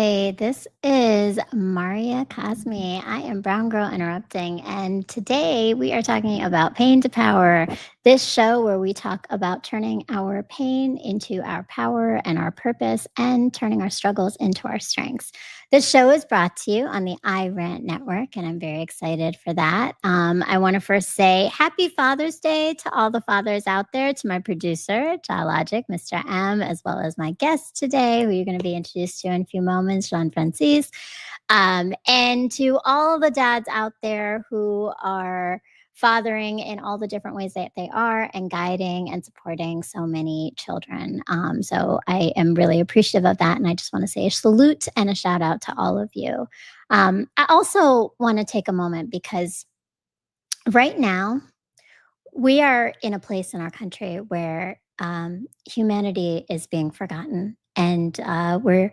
Hi, this is Maria Cosme. I am Brown Girl Interrupting, and today we are talking about Pain to Power, this show where we talk about turning our pain into our power and our purpose and turning our struggles into our strengths. This show is brought to you on the iRant Network, and I'm very excited for that. I want to first say Happy Father's Day to all the fathers out there, to my producer, Logic, Mr. M, as well as my guest today, who you're going to be introduced to in a few moments, Jean Frances, and to all the dads out there who are fathering in all the different ways that they are and guiding and supporting so many children. So I am really appreciative of that. And I just want to say a salute and a shout out to all of you. I also want to take a moment because right now we are in a place in our country where humanity is being forgotten, and we're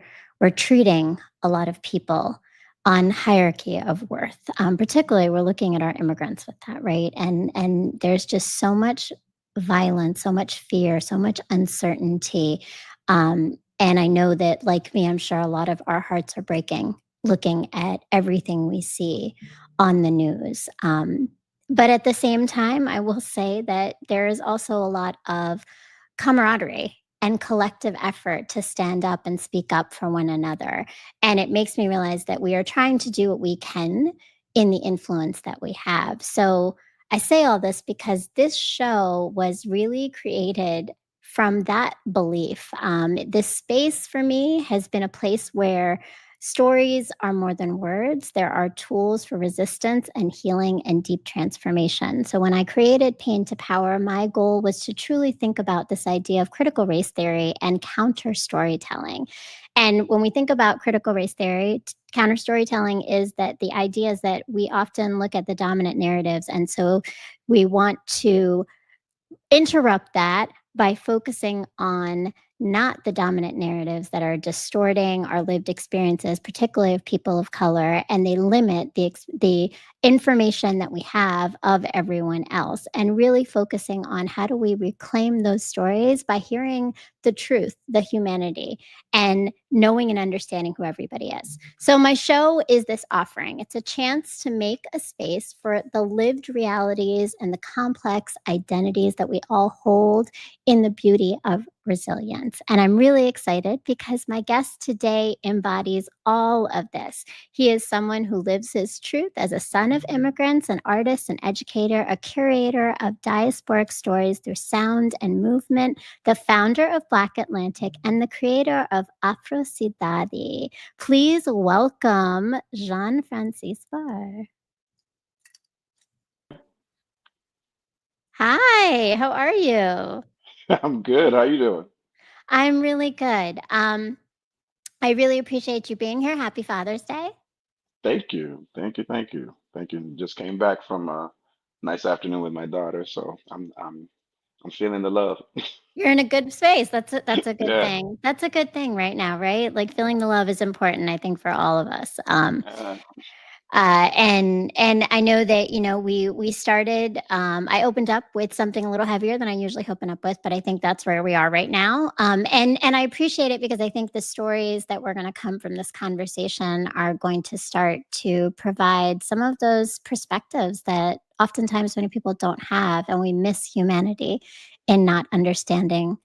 treating a lot of people on hierarchy of worth. Particularly, we're looking at our immigrants with that, right? And there's just so much violence, so much fear, so much uncertainty. And I know that, like me, I'm sure a lot of our hearts are breaking looking at everything we see on the news. But at the same time, I will say that there is also a lot of camaraderie and collective effort to stand up and speak up for one another. And it makes me realize that we are trying to do what we can in the influence that we have. So I say all this because this show was really created from that belief. This space for me has been a place where stories are more than words. There are tools for resistance and healing and deep transformation. So when I created Pain to Power, my goal was to truly think about this idea of critical race theory and counter storytelling. And when we think about critical race theory, counter storytelling is that the idea is that we often look at the dominant narratives. And so we want to interrupt that by focusing on not the dominant narratives that are distorting our lived experiences, particularly of people of color, and they limit the information that we have of everyone else, and really focusing on how do we reclaim those stories by hearing the truth, the humanity, and knowing and understanding who everybody is. So my show is this offering. It's a chance to make a space for the lived realities and the complex identities that we all hold in the beauty of resilience. And I'm really excited because my guest today embodies all of this. He is someone who lives his truth as a son of immigrants, an artist, an educator, a curator of diasporic stories through sound and movement, the founder of Black Atlantic, and the creator of Across the Diaspora. Please welcome Jean Frances Varré. Hi, how are you? I'm good. How you doing? I'm really good. I really appreciate you being here. Happy Father's Day. Thank you. Thank you. Thank you. Thank you. Just came back from a nice afternoon with my daughter, so I'm feeling the love. You're in a good space. That's a good Yeah. thing. That's a good thing right now, right? Like feeling the love is important, I think, for all of us. Uh, And I know that we started. I opened up with something a little heavier than I usually open up with, but I think that's where we are right now. And I appreciate it because I think the stories that we're going to come from this conversation are going to start to provide some of those perspectives that oftentimes many people don't have, and we miss humanity in not understanding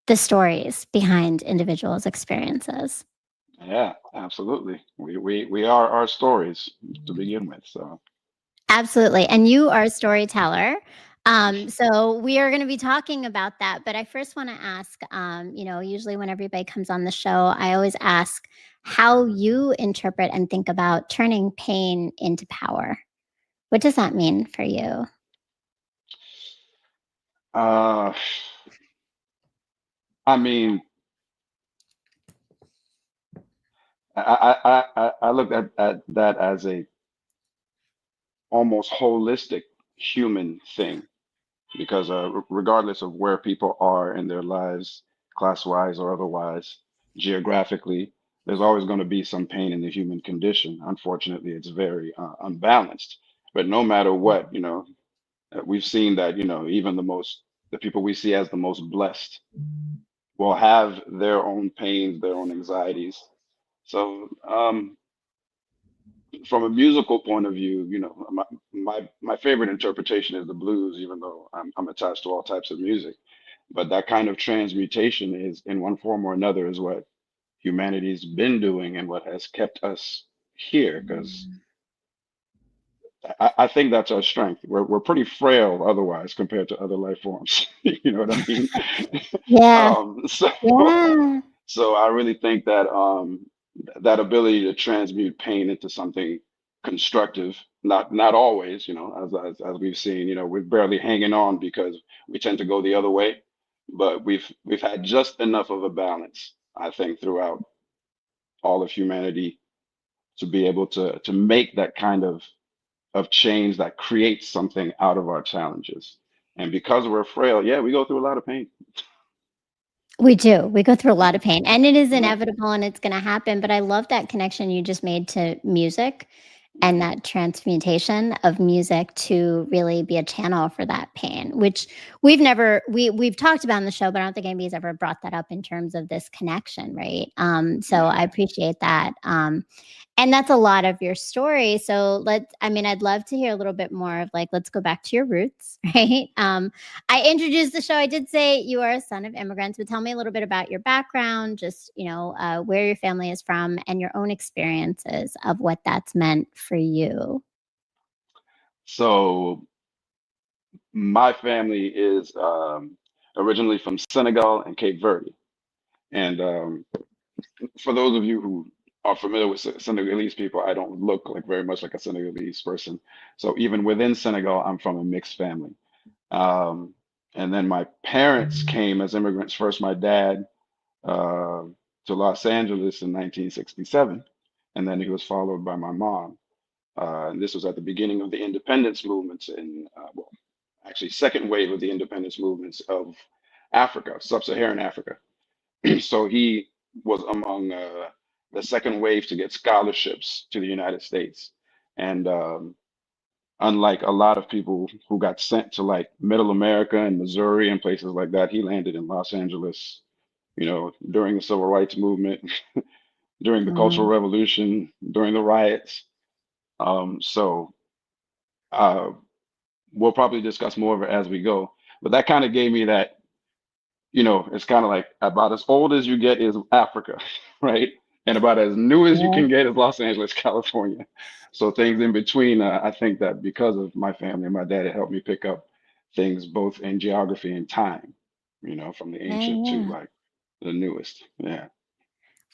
the stories behind individuals' experiences. yeah, absolutely. We are our stories to begin with. So Absolutely. And you are a storyteller. So we are going to be talking about that. But I first want to ask, usually when everybody comes on the show, I always ask how you interpret and think about turning pain into power. What does that mean for you? uh I mean I look at that as a almost holistic human thing because regardless of where people are in their lives, class-wise or otherwise, geographically, there's always going to be some pain in the human condition. Unfortunately, it's very unbalanced. But no matter what, we've seen that, even the people we see as the most blessed will have their own pains, their own anxieties, So, from a musical point of view, my favorite interpretation is the blues, even though I'm attached to all types of music. But that kind of transmutation is, in one form or another, is what humanity's been doing and what has kept us here. Because I think that's our strength. We're pretty frail otherwise compared to other life forms. You know what I mean? Yeah. So Yeah. I really think that that ability to transmute pain into something constructive, not always, as we've seen, we're barely hanging on because we tend to go the other way, but we've had just enough of a balance, I think, throughout all of humanity to be able to make that kind of change that creates something out of our challenges. And because we're frail, yeah, we go through a lot of pain. We do. We go through a lot of pain, and it is Yeah. inevitable and it's gonna happen, but I love that connection you just made to music and Mhm. that transmutation of music to really be a channel for that pain, which we've talked about in the show, but I don't think anybody's ever brought that up in terms of this connection, right? So I Yeah. appreciate that. And that's a lot of your story. So I mean, I'd love to hear a little bit more of like, let's go back to your roots, right? I introduced the show. I did say you are a son of immigrants, but tell me a little bit about your background, just, where your family is from and your own experiences of what that's meant for you. So my family is originally from Senegal and Cape Verde. And for those of you who are familiar with Senegalese people, I don't look like very much like a Senegalese person. So even within Senegal, I'm from a mixed family. Um, and then my parents came as immigrants. First, my dad uh, to Los Angeles in 1967, and then he was followed by my mom. And this was at the beginning of the independence movements in, well, actually, second wave of the independence movements of Africa, sub-Saharan Africa. So he was among the second wave to get scholarships to the United States. And unlike a lot of people who got sent to like Middle America and Missouri and places like that, he landed in Los Angeles, during the Civil Rights Movement, during the Cultural Mm, Revolution, during the riots. So uh, we'll probably discuss more of it as we go. But that kind of gave me that, it's kind of like about as old as you get is Africa, right? And about as new as you yeah. can get is Los Angeles, California. So things in between, I think that because of my family and my dad, it helped me pick up things both in geography and time, from the Yeah, ancient to yeah. like the newest. Yeah.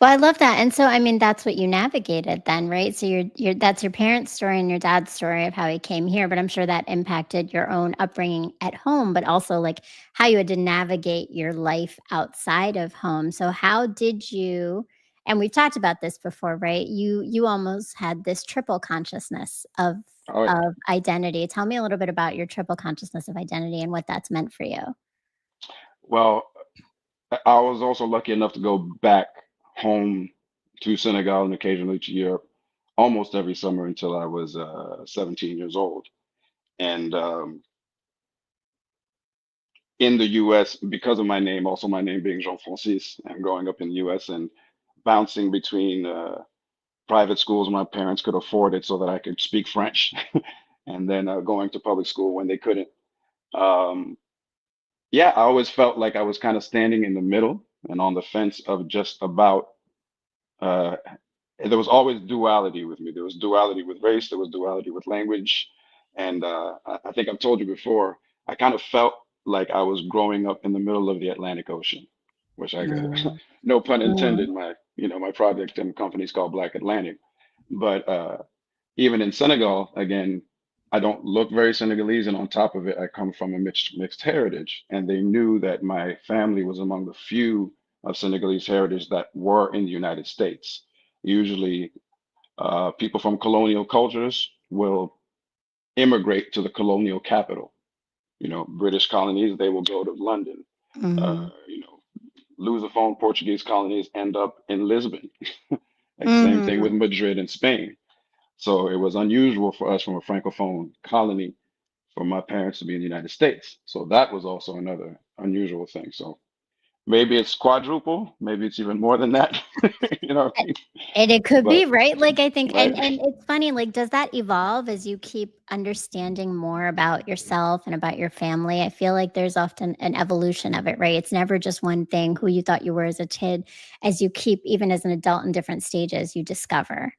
Well, I love that, and so, I mean, that's what you navigated then, right? So your that's your parents' story and your dad's story of how he came here, but I'm sure that impacted your own upbringing at home, but also, like, how you had to navigate your life outside of home. So how did you and we've talked about this before, right? You almost had this triple consciousness Oh yeah. of identity. Tell me a little bit about your triple consciousness of identity and what that's meant for you. Well, I was also lucky enough to go back home to Senegal and occasionally to Europe almost every summer until I was 17 years old. And in the US, because of my name, also my name being Jean Frances, and growing up in the US and bouncing between private schools my parents could afford it so that I could speak French, and then going to public school when they couldn't. Um, yeah, I always felt like I was kind of standing in the middle and on the fence of just about. Uh, there was always duality with me. There was duality with race. There was duality with language, and I think I've told you before. I kind of felt like I was growing up in the middle of the Atlantic Ocean, which I, Mm, no pun mm, intended. My project and company is called Black Atlantic, but even in Senegal, again, I don't look very Senegalese, and on top of it, I come from a mixed heritage, and they knew that my family was among the few of Senegalese heritage that were in the United States. Usually, people from colonial cultures will immigrate to the colonial capital. British colonies, they will go to London. Uh, mhm, you know, Lusophone Portuguese colonies end up in Lisbon. Like same thing with mhm. Madrid and Spain. So it was unusual for us from a Francophone colony for my parents to be in the United States. So that was also another unusual thing. So maybe it's quadruple, maybe it's even more than that. You know what I mean? And it could But be, right? Like, I think right, and it's funny, like, does that evolve as you keep understanding more about yourself and about your family? I feel like there's often an evolution of it, right? It's never just one thing, who you thought you were as a kid. As you keep even as an adult in different stages, you discover.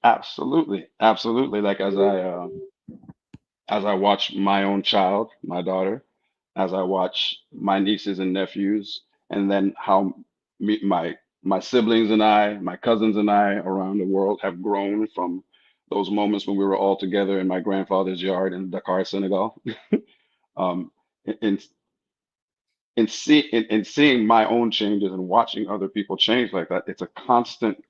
absolutely, absolutely. Like as I watch my own child, my daughter, as I watch my nieces and nephews, and then how my siblings and I, my cousins and I around the world have grown from those moments when we were all together in my grandfather's yard in Dakar, Senegal. Um, in in seeing my own changes and watching other people change like that, it's a constant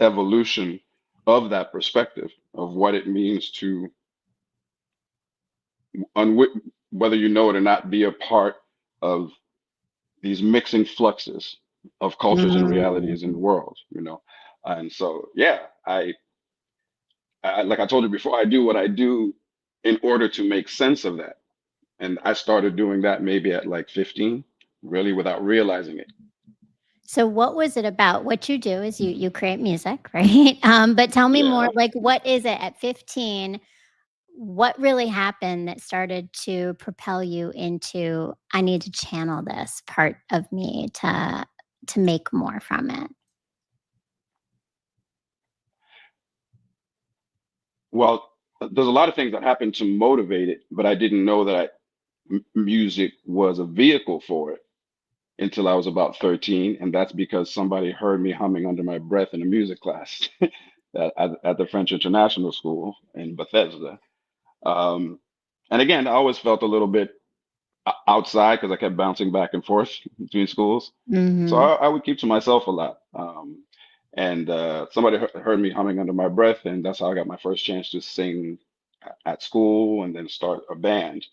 evolution of that perspective of what it means to whether you know it or not, be a part of these mixing fluxes of cultures and Mm. realities in the world, you know. And so, yeah, like I told you before, I do what I do in order to make sense of that. And I started doing that maybe at like 15, really without realizing it. So what was it about? What you do is you create music, right? But tell me more, Yeah. like, what is it at 15? What really happened that started to propel you into, I need to channel this part of me to make more from it? Well, there's a lot of things that happened to motivate it, but I didn't know that music was a vehicle for it until I was about 13, and that's because somebody heard me humming under my breath in a music class at the French International School in Bethesda. Um, and again, I always felt a little bit outside because I kept bouncing back and forth between schools. So Mhm. I would keep to myself a lot. And somebody heard me humming under my breath, and that's how I got my first chance to sing at school and then start a band.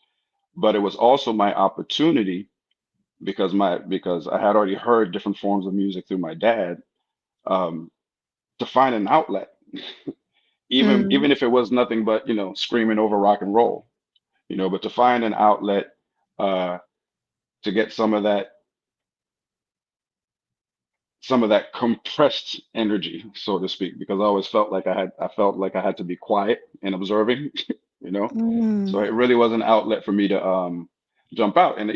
But it was also my opportunity because I had already heard different forms of music through my dad, um, to find an outlet, Mm. even if it was nothing but screaming over rock and roll, but to find an outlet, uh, to get some of that compressed energy, so to speak, because I always felt like I had to be quiet and observing, you know. So Mm. it really was an outlet for me to jump out, and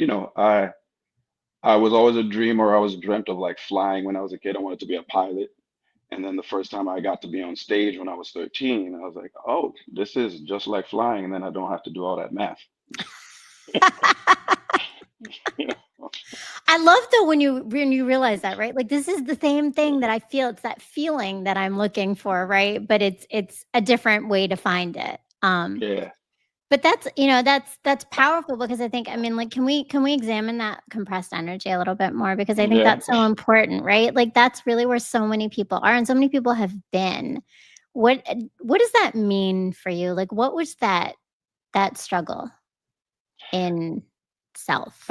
I was always a dreamer. I was dreamt of like flying when I was a kid. I wanted to be a pilot. And then the first time I got to be on stage when I was 13, I was like, oh, this is just like flying. And then I don't have to do all that math. You know? I love though when you realize that, right? Like, this is the same thing that I feel. It's that feeling that I'm looking for, right? But it's a different way to find it. Yeah. But that's powerful because I think, I mean, like, can we examine that compressed energy a little bit more? Because I think Yeah. that's so important, right? Like, that's really where so many people are and so many people have been. What does that mean for you? Like, what was that struggle in self?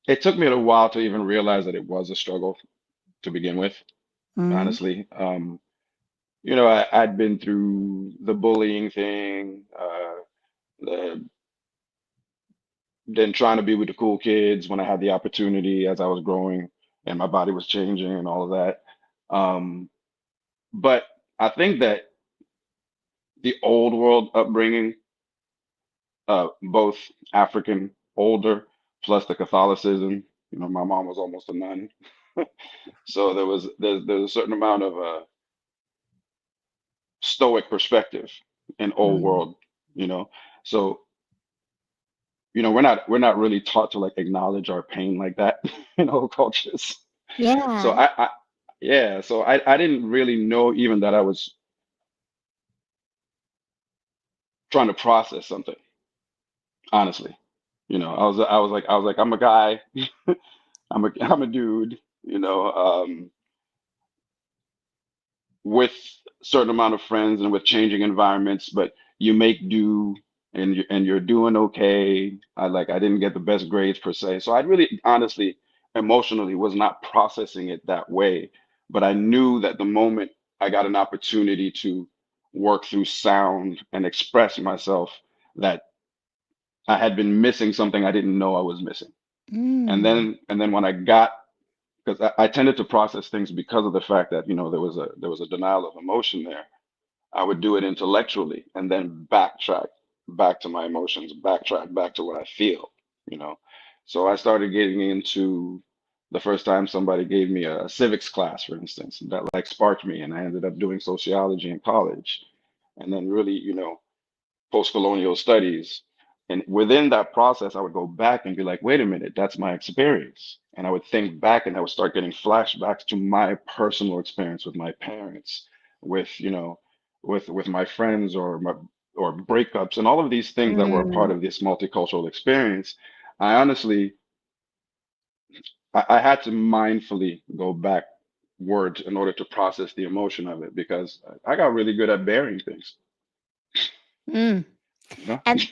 It took me a while to even realize that it was a struggle to begin with, Mhm. honestly. I'd been through the bullying thing, the, then trying to be with the cool kids when I had the opportunity as I was growing and my body was changing and all of that. But I think that the old world upbringing, both African, older, plus the Catholicism. My mom was almost a nun, so there's a certain amount of stoic perspective in old Mm. world. You know, so we're not really taught to like acknowledge our pain like that in old cultures. So Yeah. I didn't really know even that I was trying to process something. Honestly, I was like I'm a guy. I'm a dude. With a certain amount of friends and with changing environments, but you make do and you're doing okay. I didn't get the best grades per se. So I really honestly emotionally was not processing it that way. But I knew that the moment I got an opportunity to work through sound and express myself, that I had been missing something I didn't know I was missing. Mm. And then when I got, because I tended to process things because of the fact that, you know, there was a denial of emotion there. I would do it intellectually and then backtrack back to my emotions, backtrack back to what I feel, you know. So I started getting into the first time somebody gave me a civics class, for instance, that like sparked me, and I ended up doing sociology in college, and then really, you know, post-colonial studies. And within that process, I would go back and be like, wait a minute, that's my experience. And I would think back and I would start getting flashbacks to my personal experience with my parents, with, you know, with my friends or breakups and all of these things that were a part Mm. of this multicultural experience. I honestly, I had to mindfully go backward in order to process the emotion of it because I got really good at bearing things, Mm. you know? And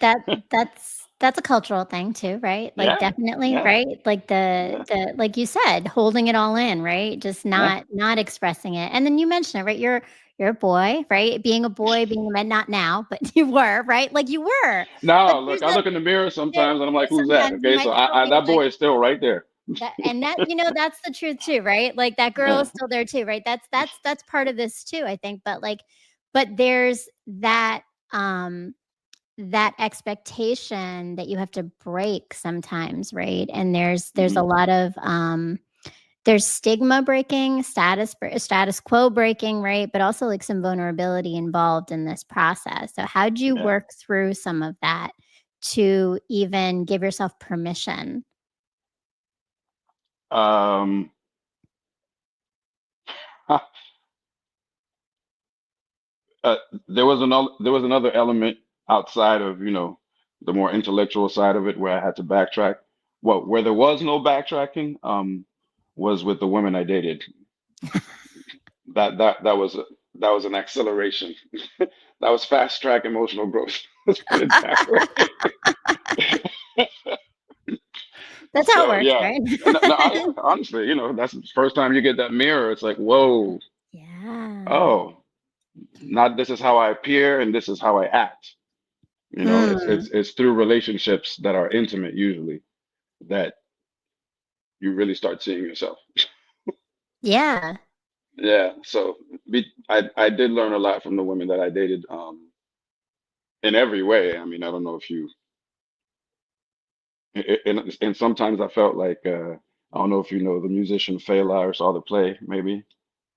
that's a cultural thing too, right? Like Yeah, definitely, yeah, right? Like yeah, the like you said, holding it all in, right? Just yeah. not expressing it. And then you mentioned it, right? You're a boy, right? Being a boy, being a man, not now, but you were, right? Like you were. But No, there's look, I a look in the mirror there sometimes and I'm like, who's that? sometimes you Okay, so might still be that like boy is still right there. that and that that's the truth too, right? Like that girl Yeah. is still there too, right? That's part of this too, I think. But there's um that expectation that you have to break sometimes, right? And there's a Hmm. lot of there's stigma breaking, status quo breaking, right? But also like some vulnerability involved in this process. So how'd you Yeah. work through some of that to even give yourself permission? Um, uh, there was another element outside of, you know, the more intellectual side of it where I had to backtrack. Well, where there was no backtracking, was with the women I dated. That was that was an acceleration. That was fast track emotional growth. Let's put it that way. That's how it So works, yeah, right? no, honestly, you know, that's the first time you get that mirror. It's like, whoa, Yeah. oh, not this is how I appear and this is how I act. You know, Mm. it's through relationships that are intimate usually that you really start seeing yourself. Yeah. Yeah, so I did learn a lot from the women that I dated, in every way. I mean, I don't know if you, and sometimes I felt like, I don't know if you know the musician Fela or saw the play, maybe.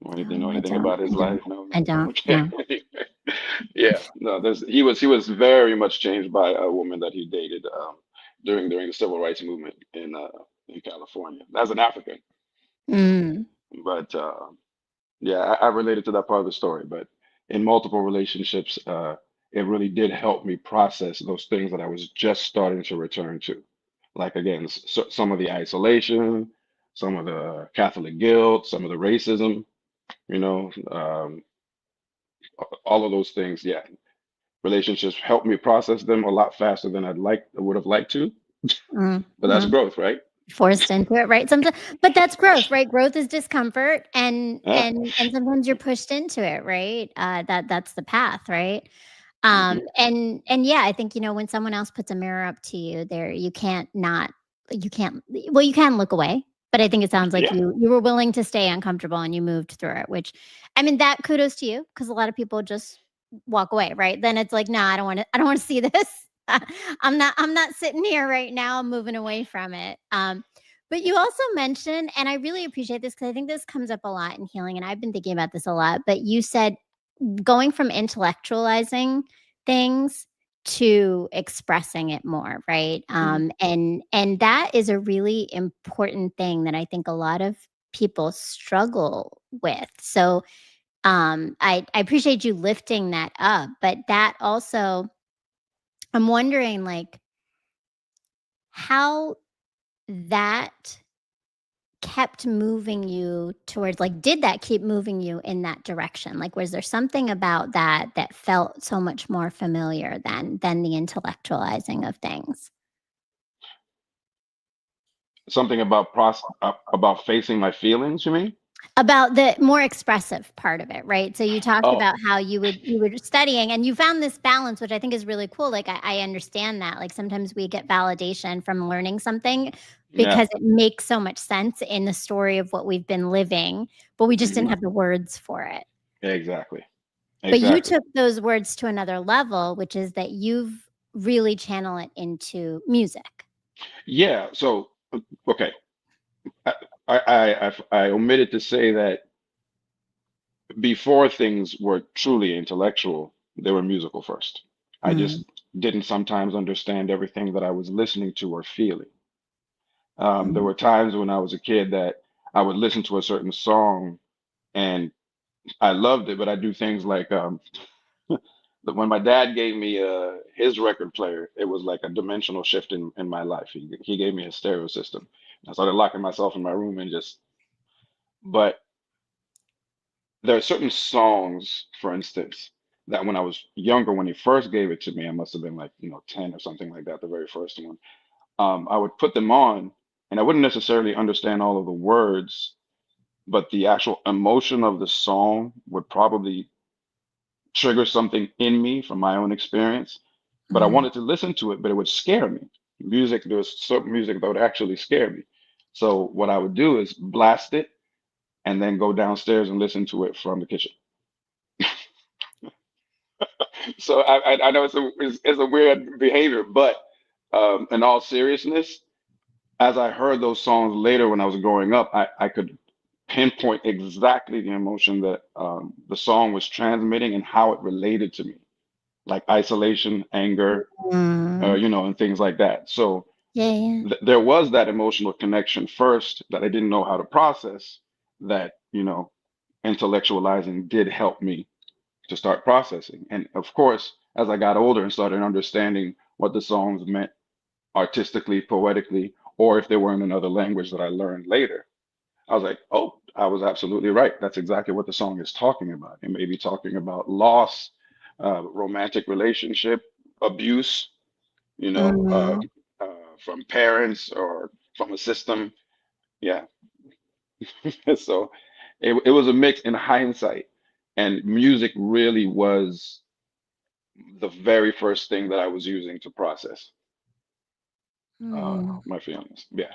Or anything, know No, I anything don't. about his I don't. life? No, I no. don't. Okay. No. Yeah, no. He was very much changed by a woman that he dated, during the civil rights movement in California. As an African, Mm. but yeah, I related to that part of the story. But in multiple relationships, it really did help me process those things that I was just starting to return to. Like again, some of the isolation, some of the Catholic guilt, some of the racism, you know, all of those things. Yeah, relationships helped me process them a lot faster than I would have liked to. Mm. But that's Mm. growth, right? Forced into it, right? Sometimes, but that's growth, right? Growth is discomfort, and Yeah. sometimes you're pushed into it, right? That's the path, right? Hmm. And yeah, I think, when someone else puts a mirror up to you, there you can't not you can't well, you can look away, but I think it sounds like Yeah. you were willing to stay uncomfortable and you moved through it, which I mean, that kudos to you because a lot of people just walk away, right? Then it's like, "Nah, I don't wanna see this. I'm not sitting here right now, I'm moving away from it." But you also mentioned, and I really appreciate this because I think this comes up a lot in healing, and I've been thinking about this a lot, but you said going from intellectualizing things to expressing it more, right? Hmm. And that is a really important thing that I think a lot of people struggle with. So I appreciate you lifting that up, but that also I'm wondering like how that kept moving you towards like did that keep moving you in that direction? Like was there something about that that felt so much more familiar than the intellectualizing of things? Something about about facing my feelings, you mean? About the more expressive part of it, right? So you talked Oh, about how you were studying and you found this balance, which I think is really cool. Like I understand that. Like sometimes we get validation from learning something Yeah. because it makes so much sense in the story of what we've been living, but we just didn't Hmm. have the words for it. Exactly. But you Exactly. took those words to another level, which is that you've really channel it into music. Yeah. So, okay. I, I omitted to say that before things were truly intellectual, they were musical first. I Mm, just didn't sometimes understand everything that I was listening to or feeling. There mm, were times when I was a kid that I would listen to a certain song and I loved it, but I do things like when my dad gave me his record player, it was like a dimensional shift in my life. He gave me a stereo system. I started locking myself in my room and just, but there are certain songs, for instance, that when I was younger, when he first gave it to me, I must have been like, 10 or something like that, the very first one. I would put them on and I wouldn't necessarily understand all of the words, but the actual emotion of the song would probably trigger something in me from my own experience. But I mm. wanted to listen to it, but it would scare me. Music, there was certain music that would actually scare me. So what I would do is blast it and then go downstairs and listen to it from the kitchen. So I know it's a weird behavior, but in all seriousness, as I heard those songs later when I was growing up, I could pinpoint exactly the emotion that the song was transmitting and how it related to me, like isolation, anger, Mm. and things like that. So Yeah, yeah. there was that emotional connection first that I didn't know how to process. That intellectualizing did help me to start processing. And of course, as I got older and started understanding what the songs meant artistically, poetically, or if they were in another language that I learned later, I was like, oh, I was absolutely right. That's exactly what the song is talking about. It may be talking about loss, romantic relationship, abuse, you know, uh, Mhm. from parents or from a system. Yeah. So it was a mix in hindsight. And music really was the very first thing that I was using to process Mm. my feelings. Yeah.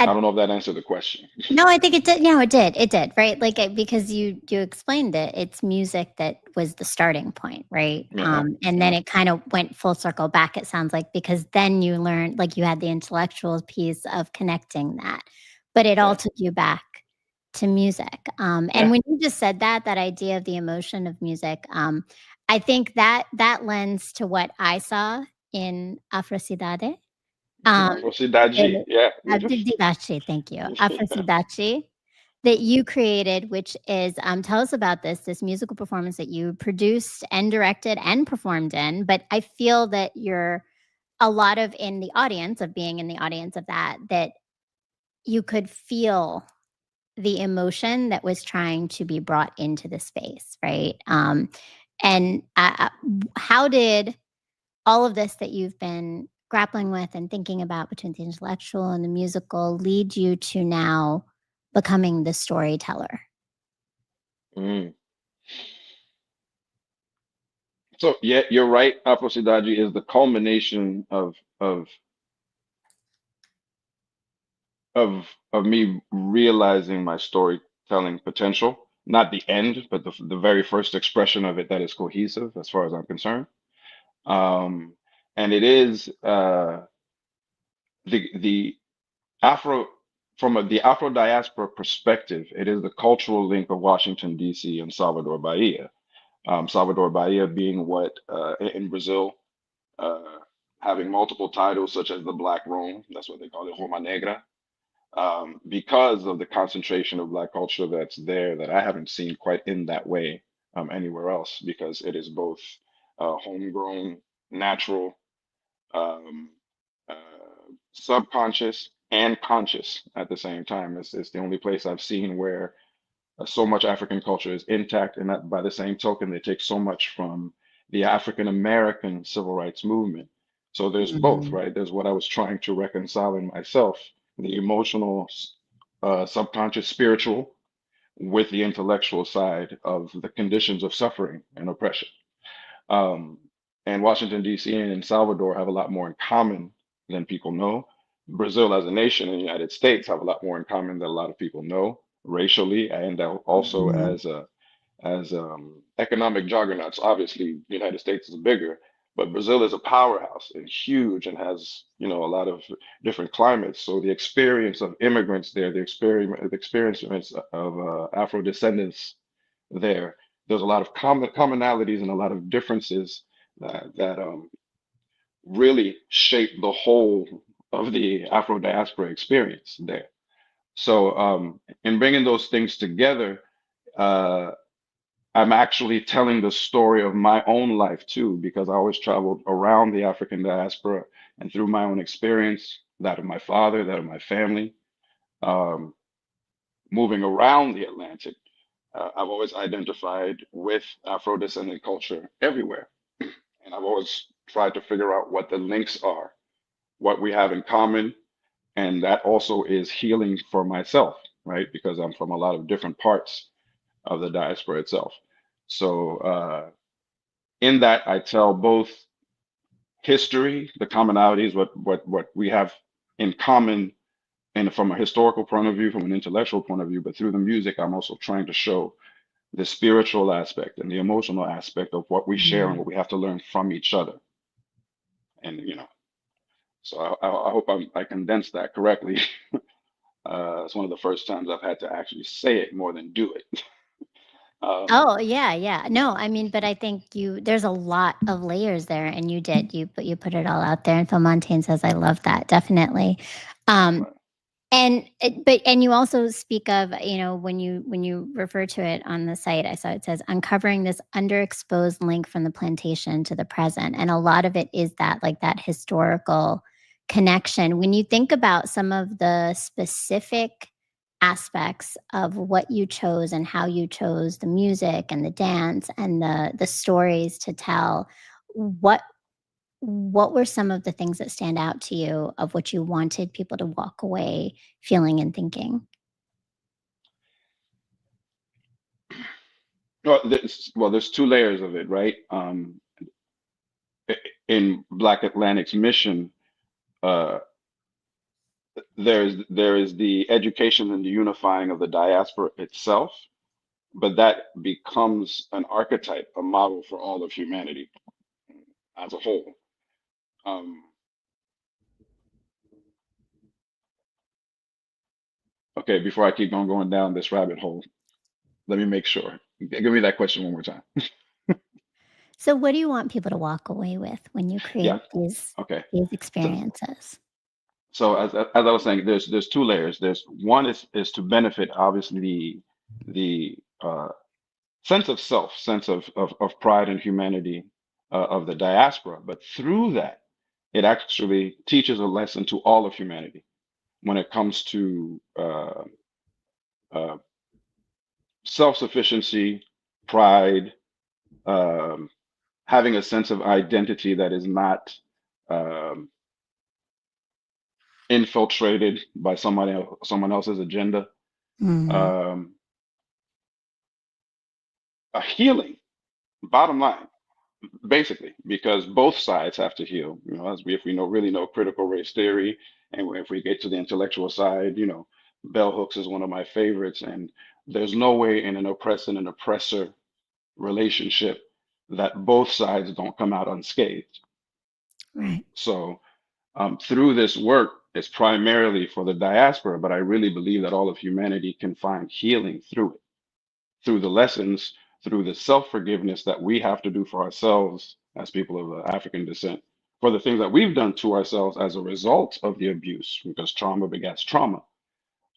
I And don't know if that answered the question. no, I think it did. No, it did. It did, right? Like because you explained it. It's music that was the starting point, right? Yeah. And then Yeah. it kind of went full circle back. It sounds like because then you learned, like you had the intellectual piece of connecting that, but it all Yeah. took you back to music. And Yeah. when you just said that, that idea of the emotion of music, I think that that lends to what I saw in Afrocidade. Um, Afro-Sidaji. the Yeah. Didache, thank you. Afrosidache that you created, which is tell us about this musical performance that you produced and directed and performed in. But I feel that you're a lot of in the audience of being in the audience of that, that you could feel the emotion that was trying to be brought into the space, right? And how did all of this that you've been grappling with and thinking about between the intellectual and the musical lead you to now becoming the storyteller? Mm. So yeah, you're right. Afro-Sidaji is the culmination of of of me realizing my storytelling potential. Not the end, but the very first expression of it that is cohesive, as far as I'm concerned. Um, and it is the Afro the Afro diaspora perspective. It is the cultural link of Washington D.C. and Salvador Bahia. Salvador Bahia being what in Brazil, uh, having multiple titles such as the Black Rome. That's what they call it, Roma Negra, because of the concentration of Black culture that's there that I haven't seen quite in that way anywhere else, because it is both homegrown, natural, um, uh, subconscious, and conscious at the same time. It's the only place I've seen where so much African culture is intact, and that by the same token, they take so much from the African American civil rights movement. So there's both, Mhm. right? There's what I was trying to reconcile in myself, the emotional, subconscious, spiritual, with the intellectual side of the conditions of suffering and oppression. Um, and Washington, D.C. and Salvador have a lot more in common than people know. Brazil as a nation and the United States have a lot more in common than a lot of people know racially, and also Mhm. as economic juggernauts. Obviously, the United States is bigger, but Brazil is a powerhouse and huge and has, a lot of different climates. So the experience of immigrants there, the experience of Afro descendants there, there's a lot of commonalities and a lot of differences that really shape the whole of the Afro diaspora experience there. So in bringing those things together, uh, I'm actually telling the story of my own life too, because I always traveled around the African diaspora and through my own experience, that of my father, that of my family, um, moving around the Atlantic. I've always identified with Afro descendant culture everywhere. And I've always tried to figure out what the links are, what we have in common. And that also is healing for myself, right? Because I'm from a lot of different parts of the diaspora itself. So, in that, I tell both history, the commonalities, what we have in common, and from a historical point of view, from an intellectual point of view, but through the music, I'm also trying to show the spiritual aspect and the emotional aspect of what we share and Mhm. what we have to learn from each other. And so I hope I condensed that correctly. It's one of the first times I've had to actually say it more than do it. Um, Oh, yeah, yeah. No, I mean, but I think there's a lot of layers there, and you put it all out there, and Phil Montaigne says, "I love that." Definitely. Um, right. and you also speak of, when you refer to it on the site, I saw it says uncovering this underexposed link from the plantation to the present. And a lot of it is that, like, that historical connection. When you think about some of the specific aspects of what you chose and how you chose the music and the dance and the stories to tell, what what were some of the things that stand out to you of what you wanted people to walk away feeling and thinking? Well, there's two layers of it, right? In Black Atlantic's mission, uh, there is the education and the unifying of the diaspora itself, but that becomes an archetype, a model for all of humanity as a whole. Um, okay, before I keep on going down this rabbit hole, let me make sure. Give me that question one more time. So what do you want people to walk away with when you Yeah. create Okay. these So, experiences? so as I was saying, there's two layers. There's one is to benefit, obviously, the sense of self, sense of pride and humanity of the diaspora. But through that, it actually teaches a lesson to all of humanity when it comes to uh, self-sufficiency, pride, um, having a sense of identity that is not um, infiltrated by someone else's agenda. Mhm. Um, a healing, bottom line, basically, because both sides have to heal. As if we really know critical race theory, and if we get to the intellectual side, bell hooks is one of my favorites, and there's no way in an oppressor and an oppressor relationship that both sides don't come out unscathed. Right. So through this work, it's primarily for the diaspora, but I really believe that all of humanity can find healing through it, through the lessons, through the self-forgiveness that we have to do for ourselves as people of African descent, for the things that we've done to ourselves as a result of the abuse, because trauma begets trauma,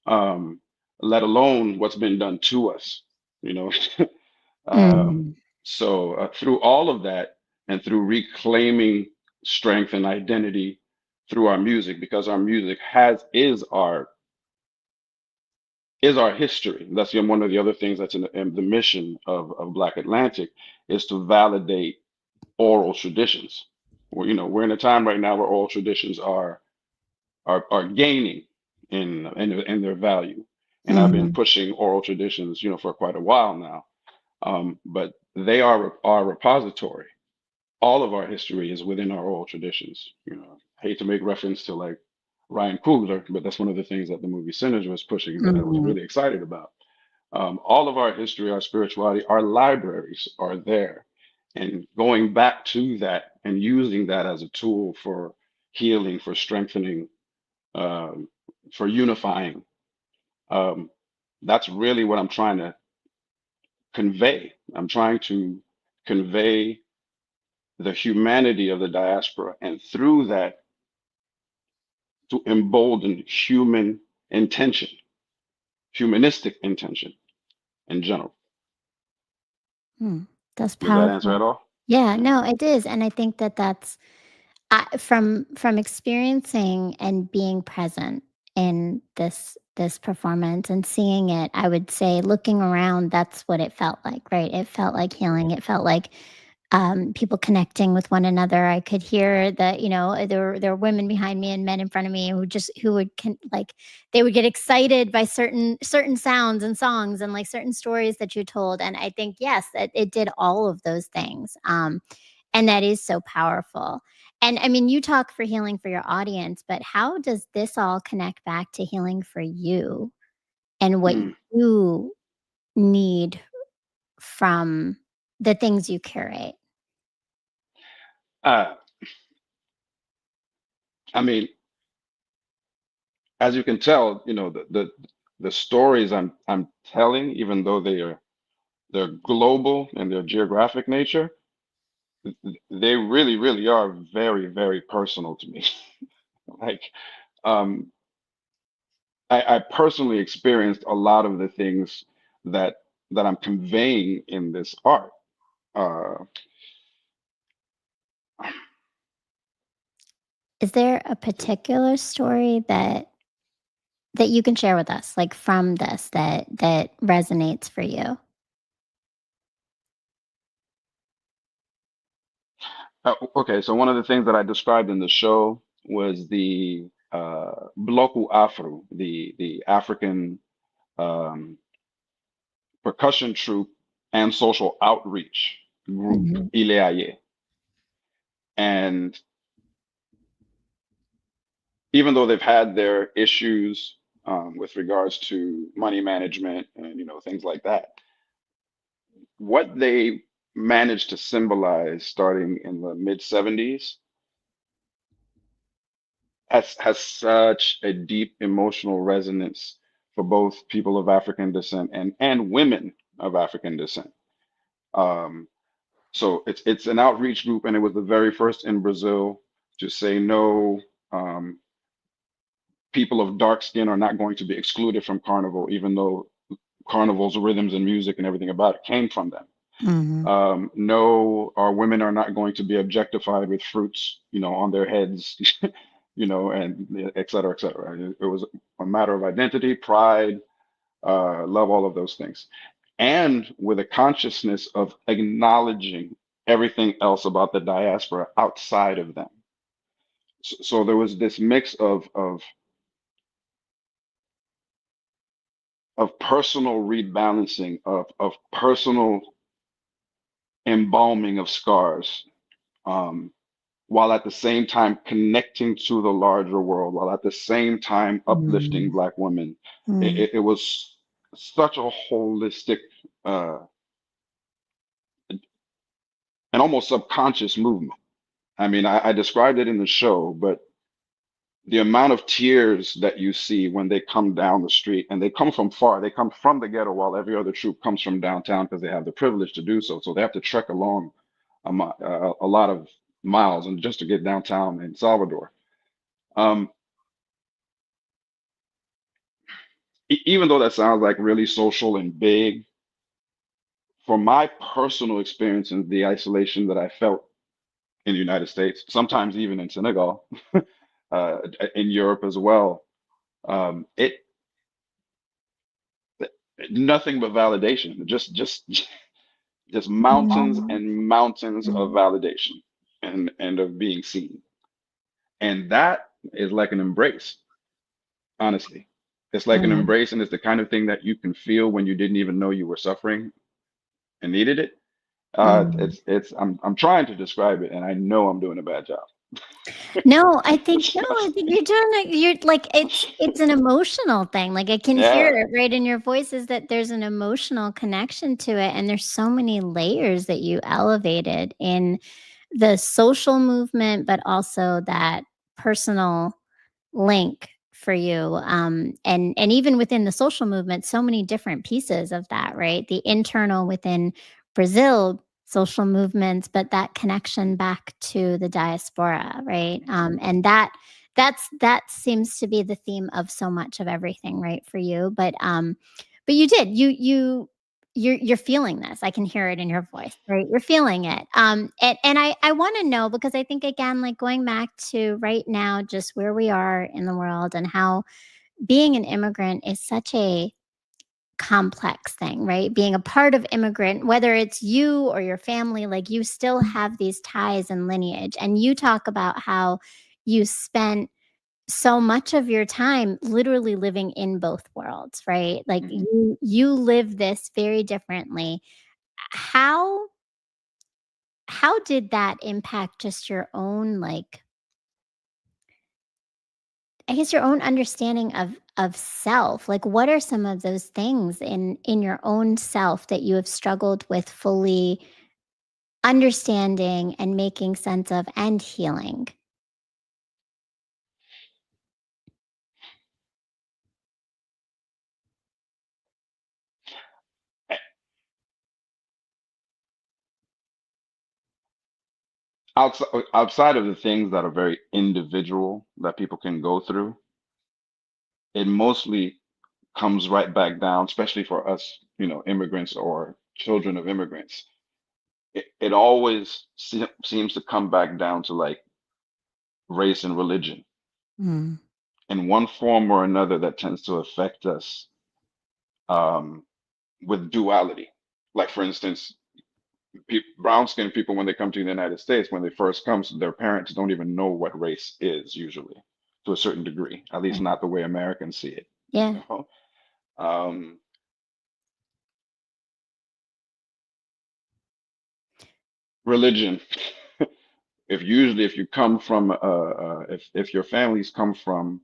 um, let alone what's been done to us, you know. Um, Mhm. so through all of that, and through reclaiming strength and identity through our music, because our music is our history. That's one of the other things that's in the mission of Black Atlantic, is to validate oral traditions. We're in a time right now where oral traditions are gaining in their value, and I've been Mhm. pushing oral traditions, for quite a while now. But they are our repository. All of our history is within our oral traditions. I hate to make reference to, like, Ryan Coogler, but that's one of the things that the movie Sinners was pushing that I was Mhm. really excited about. All of our history, our spirituality, our libraries are there. And going back to that and using that as a tool for healing, for strengthening, um, for unifying, um, that's really what I'm trying to convey. I'm trying to convey the humanity of the diaspora, and through that, to embolden human intention, humanistic intention in general. Hmm, that's Does that answer powerful. at all? Yeah, Yeah. no, it is, and I think that that's from experiencing and being present in this performance and seeing it, I would say looking around, that's what it felt like, right? It felt like healing. It felt like people connecting with one another. I could hear that, there were women behind me and men in front of me who would like they would get excited by certain sounds and songs and like certain stories that you told. And I think yes, that it did all of those things. And that is so powerful. And I mean, you talk for healing for your audience, but how does this all connect back to healing for you and what Mm. you need from the things you curate? Uh, I mean, as you can tell, the stories I'm telling, even though they're global in their geographic nature, they really, really are very, very personal to me. Like, um, I personally experienced a lot of the things that that I'm conveying in this art. Uh, Is there a particular story that you can share with us, like from this that resonates for you? okay, so one of the things that I described in the show was the Bloco Afro, the African um, percussion troupe and social outreach group, Mhm, Ileaye. And even though they've had their issues with regards to money management and things like that, what they managed to symbolize starting in the mid 70s has such a deep emotional resonance for both people of African descent and women of African descent. Um, so it's an outreach group, and it was the very first in Brazil to say no. Um, People of dark skin are not going to be excluded from carnival, even though carnival's rhythms and music and everything about it came from them. mhm, No, our women are not going to be objectified with fruits, on their heads, and et cetera, et cetera. It was a matter of identity, pride, love, all of those things. And with a consciousness of acknowledging everything else about the diaspora outside of them. So there was this mix of personal rebalancing, of personal embalming of scars, um, while at the same time connecting to the larger world, while at the same time uplifting mm, Black women. It, mm, it, it was such a holistic uh, and almost subconscious movement. I mean, I described it in the show, but the amount of tears that you see when they come down the street, and they come from far, they come from the ghetto, while every other troop comes from downtown because they have the privilege to do so. So they have to trek along a lot of miles and just to get downtown in Salvador. Um, Even though that sounds like really social and big, for my personal experience and the isolation that I felt in the United States, sometimes even in Senegal, uh, in Europe as well, it nothing but validation, just mountains mm, and mountains of mm, validation and of being seen, and that is like an embrace. Honestly, it's like an mm, embrace, and it's the kind of thing that you can feel when you didn't even know you were suffering and needed it. mm. It's I'm trying to describe it, and I know I'm doing a bad job. No, I think no, I think you're doing it. You're like it's an emotional thing. Like I can hear Yeah. it right in your voice is that there's an emotional connection to it, and there's so many layers that you elevated in the social movement, but also that personal link for you. And even within the social movement, so many different pieces of that, right? The internal within Brazil social movements, but that connection back to the diaspora, right? And that seems to be the theme of so much of everything, right, for you. But you did you're feeling this. I can hear it in your voice, right? You're feeling it. And I want to know because I think again, like going back to right now, just where we are in the world and how being an immigrant is such a complex thing, right? Being a part of immigrant, whether it's you or your family, like you still have these ties and lineage. And you talk about how you spent so much of your time literally living in both worlds, right? Like Hmm. you live this very differently. How how did that impact just your own like I guess your own understanding of self? Like what are some of those things in your own self that you have struggled with fully understanding and making sense of and healing? Outside of the things that are very individual that people can go through, it mostly comes right back down, especially for us, immigrants or children of immigrants. It always seems to come back down to like race and religion Mm. in one form or another that tends to affect us um, with duality. Like, for instance, brown skinned people, when they come to the United States, when they first come, their parents don't even know what race is usually to a certain degree, at least Right. not the way Americans see it, you Yeah. know? Um, Religion. If you come from if your families come from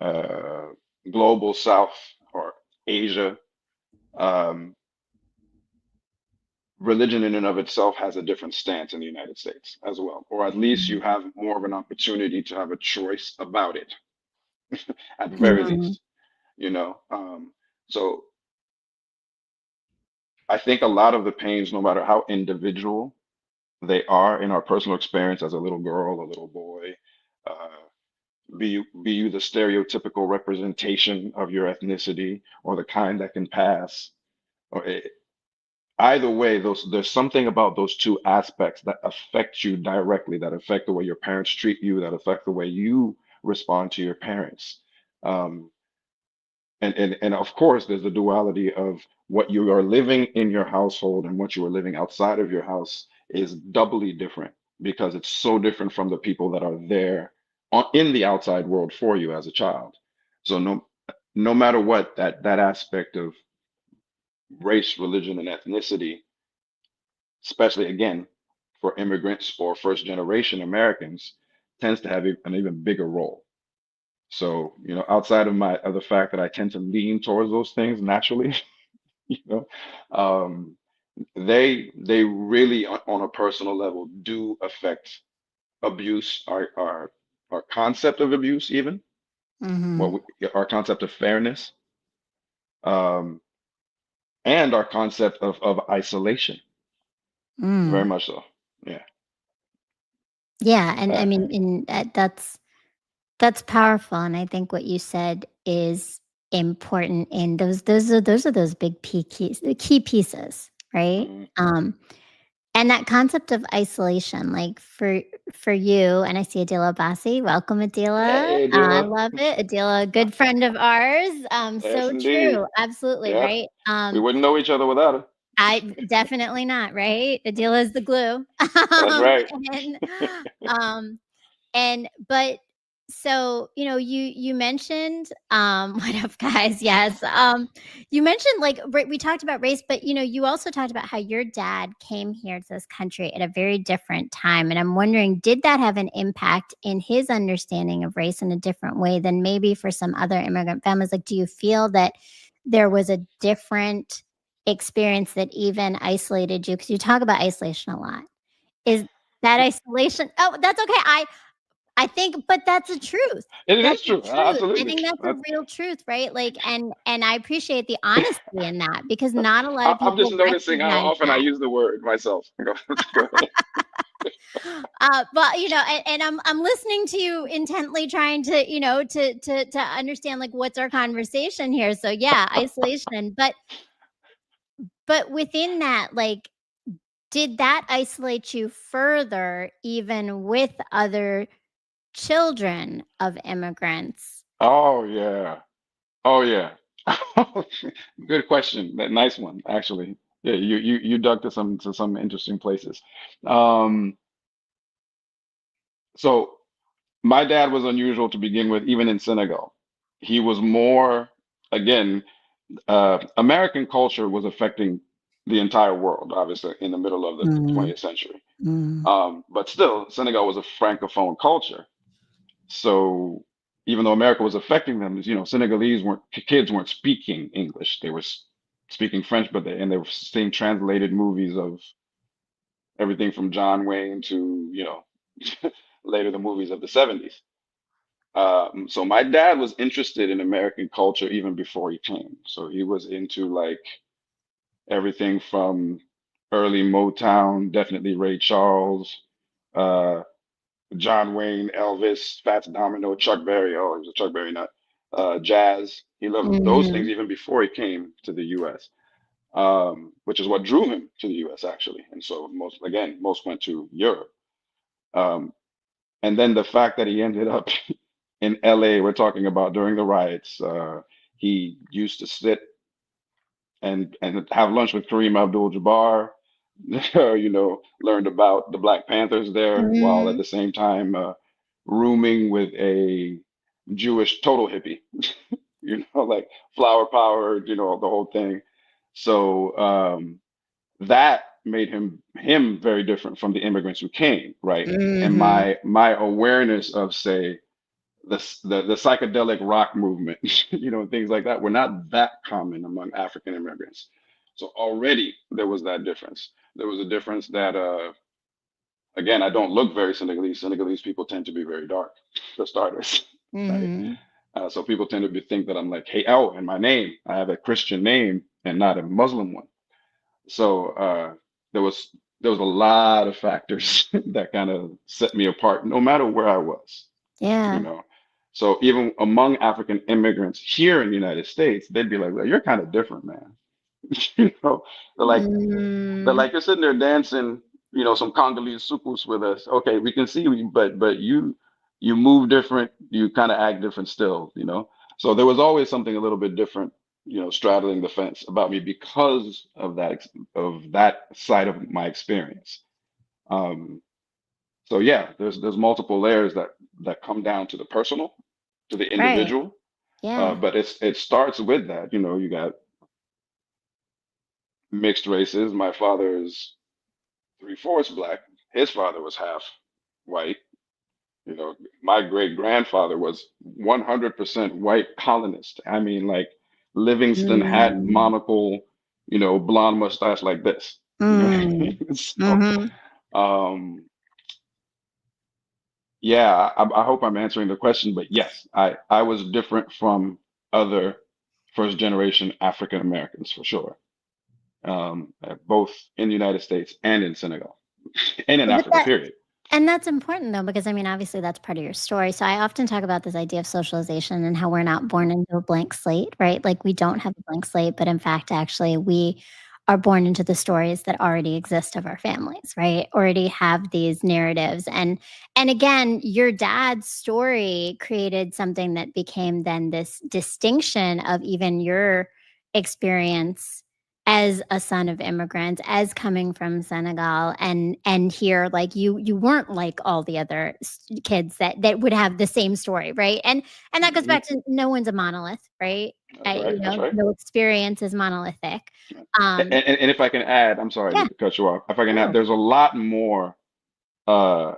uh, global South or Asia, um, religion in and of itself has a different stance in the United States as well, or at least you Mhm. have more of an opportunity to have a choice about it at the very Mhm. least, you know. So I think a lot of the pains, no matter how individual they are in our personal experience as a little girl, a little boy, uh, be you the stereotypical representation of your ethnicity or the kind that can pass, or either way, those there's something about those two aspects that affect you directly, that affect the way your parents treat you, that affect the way you respond to your parents. Um, and of course, there's the duality of what you are living in your household and what you are living outside of your house is doubly different because it's so different from the people that are there in the outside world for you as a child. So no matter what, that aspect of race, religion, and ethnicity, especially again for immigrants or first generation Americans, tends to have an even bigger role. So, outside of the fact that I tend to lean towards those things naturally, you know, um, they really on a personal level do affect abuse, our concept of abuse, even Mhm. our concept of fairness, um, and our concept of isolation. Very Mm. much so. Yeah. Yeah, and I Uh, mean, that's powerful, and I think what you said is important in those are those big keys the key pieces, right? mm, And that concept of isolation, like for you, and I see Adila Bassi. Welcome, Adila. hey, I Dilla. love it. Adila, a good friend of ours. Yes, So indeed. true. Absolutely, Yeah. right? We wouldn't know each other without her. I definitely not, right? Adila is the glue. That's Um, right. and um, but So, you mentioned, what up, guys? Yes. You mentioned like we talked about race, but you also talked about how your dad came here to this country at a very different time. And I'm wondering, did that have an impact in his understanding of race in a different way than maybe for some other immigrant families? Like, do you feel that there was a different experience that even isolated you? Because you talk about isolation a lot. Is that isolation? Oh, that's okay. I think, but that's the truth. It That's is the true. truth. I Absolutely. think that's a real truth, right? Like, and I appreciate the honesty in that because not a lot of I'm just people noticing how recognize often I that. use the word myself. Go ahead. But and I'm listening to you intently, trying to to understand like what's our conversation here. So yeah, isolation, but within that, like, did that isolate you further, even with other children of immigrants? Oh yeah. Oh yeah. Good question. That nice one, actually. Yeah, you dug to some interesting places. Um, so my dad was unusual to begin with, even in Senegal. He was more, again, American culture was affecting the entire world, obviously, in the middle of the Mm, 20th century. mm, But still, Senegal was a francophone culture. So even though America was affecting them, Senegalese weren't kids weren't speaking English. They were speaking French, and they were seeing translated movies of everything from John Wayne to, later the movies of the 70s. So my dad was interested in American culture even before he came. So he was into like everything from early Motown, definitely Ray Charles, uh, John Wayne, Elvis, Fats Domino, Chuck Berry. Oh, he was a Chuck Berry nut. Jazz. He loved those things mhm, even before he came to the U.S., which is what drew him to the U.S. actually. And so most went to Europe. Um, and then the fact that he ended up in L.A., we're talking about during the riots. He used to sit and have lunch with Kareem Abdul-Jabbar. Learned about the Black Panthers there while at mhm, the same time rooming with a Jewish total hippie. Like flower power, the whole thing. So that made him very different from the immigrants who came, right? And mhm, my awareness of, say, the psychedelic rock movement, things like that were not that common among African immigrants. So already there was that difference. There was a difference that, again, I don't look very Senegalese. Senegalese people tend to be very dark, for starters, right? mhm. So people tend to think that I'm like, hey, oh, and my name, I have a Christian name and not a Muslim one. So there was there was a lot of factors that kind of set me apart, no matter where I was you Yeah. know. So even among African immigrants here in the United States, they'd be like, "Well, you're kind of different, man." You know, they're like they're Mm, like you're sitting there dancing, some Congolese sukus with us. Okay, we can see you, but you move different, you kind of act different still. So there was always something a little bit different, straddling the fence about me because of that side of my experience. Um, so yeah, there's multiple layers that come down to the personal, to the right. individual. Yeah. But it starts with that. You got mixed races. My father is three-fourths black. His father was half white. My great grandfather was 100% white colonist. I mean, like Livingston hat, Mm, monocle, blonde mustache like this. You know what I mm, mean? So, mhm. um, yeah, I hope I'm answering the question, but yes, I was different from other first generation African Americans for sure, both in the United States and in Senegal and in But Africa, that period. And that's important though, because I mean, obviously that's part of your story. So I often talk about this idea of socialization and how we're not born into a blank slate, right? Like we don't have a blank slate, but in fact, actually, we are born into the stories that already exist of our families, right? Already have these narratives. And again, your dad's story created something that became then this distinction of even your experience as a son of immigrants, as coming from Senegal, and here, like you weren't like all the other kids that would have the same story, right? And that goes Hmm. back to no one's a monolith, right? That's right. You That's know, right. no experience is monolithic. And if I can add, I'm sorry Yeah, to cut you off. If I can add, no. there's a lot more uh,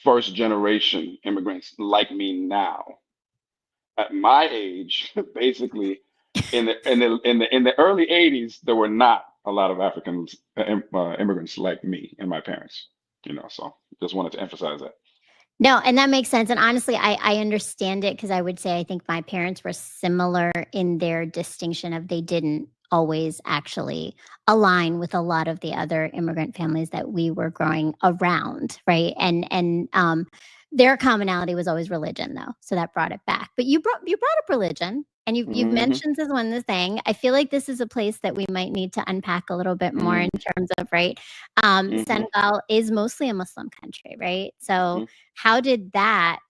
first generation immigrants like me now. At my age, basically, in the early '80s, there were not a lot of African immigrants like me and my parents. So just wanted to emphasize that. No, and that makes sense, and honestly, I understand it because I would say I think my parents were similar in their distinction of they didn't always actually align with a lot of the other immigrant families that we were growing around, right? And their commonality was always religion, though, so that brought it back. But you brought up religion, and you've Hmm. mentioned this one the thing. I feel like this is a place that we might need to unpack a little bit more in Hmm. terms of, right, Hmm. Senegal is mostly a Muslim country, right? So Hmm. how did that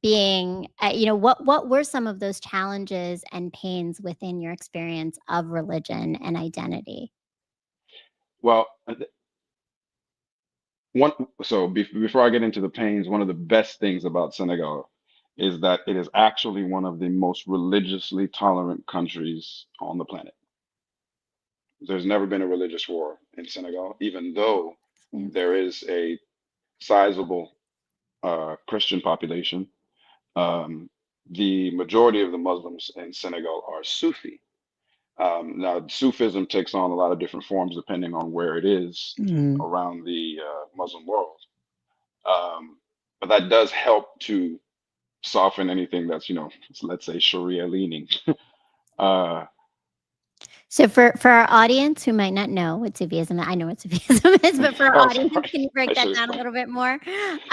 being, what were some of those challenges and pains within your experience of religion and identity? Well, one so before I get into the pains, one of the best things about Senegal is that it is actually one of the most religiously tolerant countries on the planet. There's never been a religious war in Senegal, even though Yeah. there is a sizable Christian population. Um, the majority of the Muslims in Senegal are Sufi. Now, Sufism takes on a lot of different forms depending on where it is Mm. around the Muslim world. Um, but that does help to soften anything that's, let's say Sharia leaning. Uh, So for our audience who might not know what Sufism, I know what Sufism is, but for our oh, audience, sorry, can you break I that should down a explain. little bit more?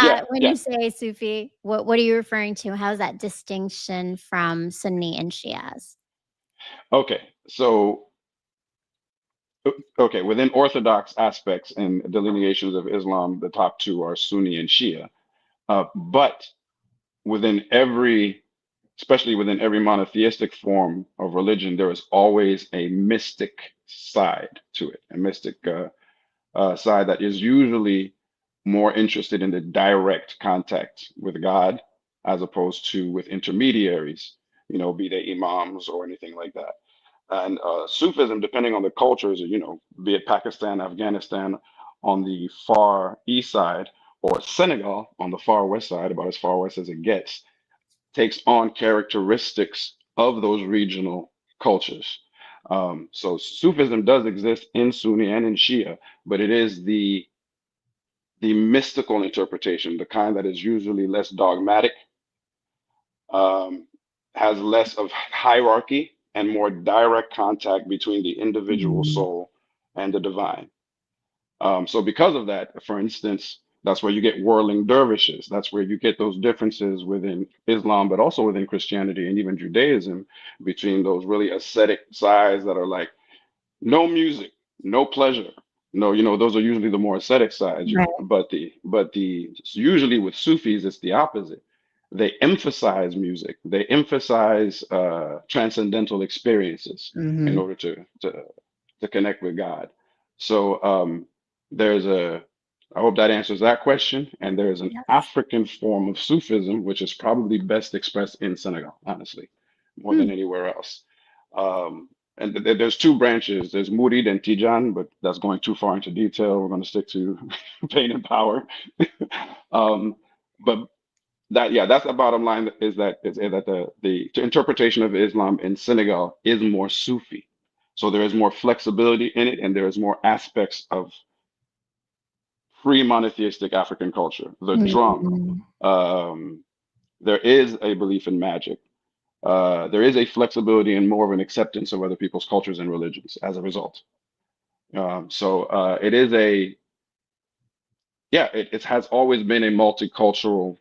Yeah, When yeah. you say Sufi, what are you referring to? How's that distinction from Sunni and Shias? Okay, so okay, within Orthodox aspects and delineations of Islam, the top two are Sunni and Shia. But within every, especially within every monotheistic form of religion, there is always a mystic side to it, a mystic side that is usually more interested in the direct contact with God as opposed to with intermediaries, be they imams or anything like that. And Sufism, depending on the cultures, be it Pakistan, Afghanistan on the far east side, or Senegal on the far west side, about as far west as it gets, takes on characteristics of those regional cultures. So Sufism does exist in Sunni and in Shia, but it is the mystical interpretation, the kind that is usually less dogmatic, um, has less of hierarchy and more direct contact between the individual Mm. soul and the divine. So because of that, for instance, that's where you get whirling dervishes. That's where you get those differences within Islam, but also within Christianity and even Judaism, between those really ascetic sides that are like no music, no pleasure. No, those are usually the more ascetic sides. Right. But the usually with Sufis, it's the opposite. They emphasize music. They emphasize transcendental experiences in Mhm. order to connect with God. So there's a, I hope that answers that question. And there's an Yes. African form of Sufism, which is probably best expressed in Senegal, honestly, more than Hmm. anywhere else. Um, and there's two branches. There's Murid and Tijan, but that's going too far into detail. We're going to stick to pain and power. um, but yeah, that's the bottom line is that the interpretation of Islam in Senegal is more Sufi. So there is more flexibility in it, and there is more aspects of free monotheistic African culture. The drum, Mm. um, there is a belief in magic. There is a flexibility and more of an acceptance of other people's cultures and religions as a result. So it is yeah, it has always been a multicultural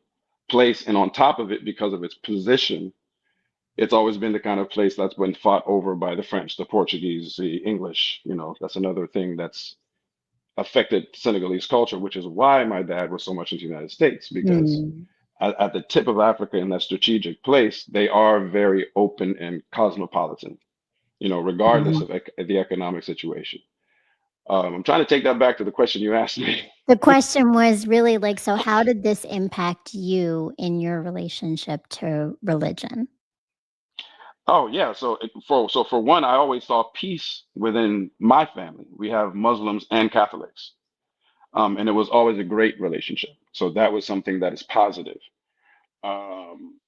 place. And on top of it, because of its position, it's always been the kind of place that's been fought over by the French, the Portuguese, the English. That's another thing that's affected Senegalese culture, which is why my dad was so much in the United States, because Mm. at the tip of Africa in that strategic place, they are very open and cosmopolitan. regardless Mhm. of the economic situation. I'm trying to take that back to the question you asked me. The question was really like, so how did this impact you in your relationship to religion? Oh yeah, so for one, I always saw peace within my family. We have Muslims and Catholics, and it was always a great relationship. So that was something that is positive. Um,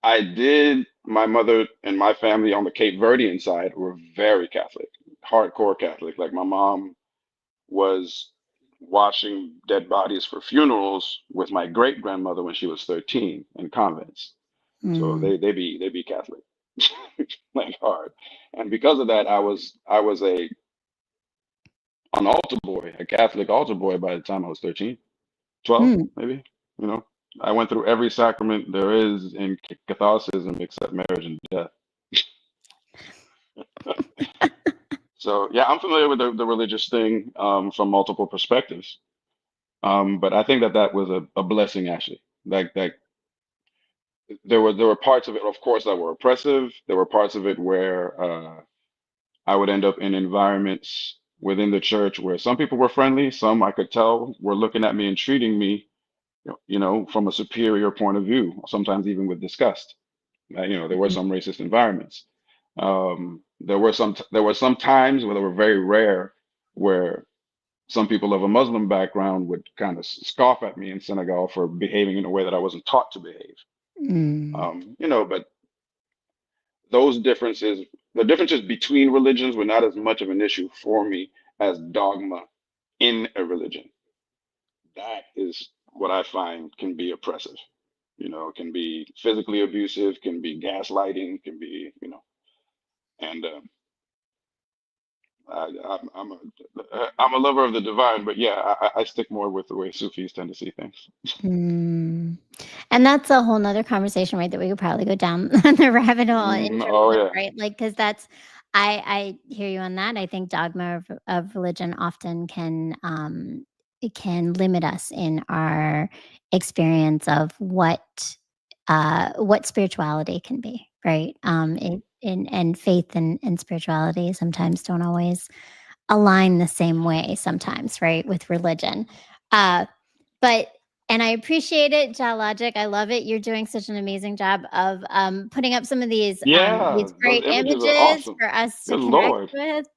I did. My mother and my family on the Cape Verdean side were very Catholic, hardcore Catholic. Like my mom was washing dead bodies for funerals with my great grandmother when she was 13 in convents. So Mm. they be Catholic, like hard. And because of that, I was an altar boy, a Catholic altar boy by the time I was 13, 12 Mm. maybe. You know, I went through every sacrament there is in Catholicism except marriage and death. So yeah, I'm familiar with the religious thing from multiple perspectives. But I think that was a blessing actually. Like there were parts of it, of course, that were oppressive. There were parts of it where I would end up in environments within the church where some people were friendly, some I could tell were looking at me and treating me, from a superior point of view, sometimes even with disgust. There were some racist environments. There were some times where they were very rare where some people of a Muslim background would kind of scoff at me in Senegal for behaving in a way that I wasn't taught to behave. Mm. But those differences, the differences between religions were not as much of an issue for me as dogma in a religion. That is what I find can be oppressive. Can be physically abusive, can be gaslighting, can be, and I'm a lover of the divine, but yeah, I stick more with the way Sufis tend to see things. Mm. And that's a whole nother conversation, right, that we could probably go down the rabbit hole in terms Oh of, yeah. right, like, because that's I hear you on that. I think dogma of religion often can, it can limit us in our experience of what spirituality can be, right? And faith and spirituality sometimes don't always align the same way sometimes, right, with religion. Uh, but and I appreciate it, Logic. I love it. You're doing such an amazing job of putting up some of Yeah, these those great images are images awesome. for us to Good connect Lord. with.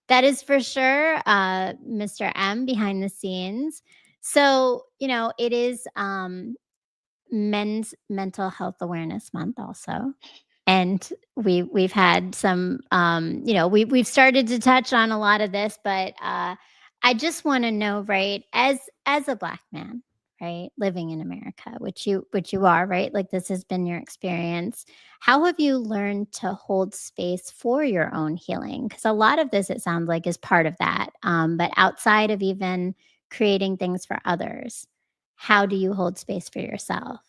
That is for sure, Mr. M behind the scenes. So, it is Men's Mental Health Awareness Month also. And we've had some, we've started to touch on a lot of this, but I just want to know, right, as a Black man, right, living in America, which you are, right, like this has been your experience. How have you learned to hold space for your own healing? Because a lot of this, it sounds like, is part of that. But outside of even creating things for others, how do you hold space for yourself?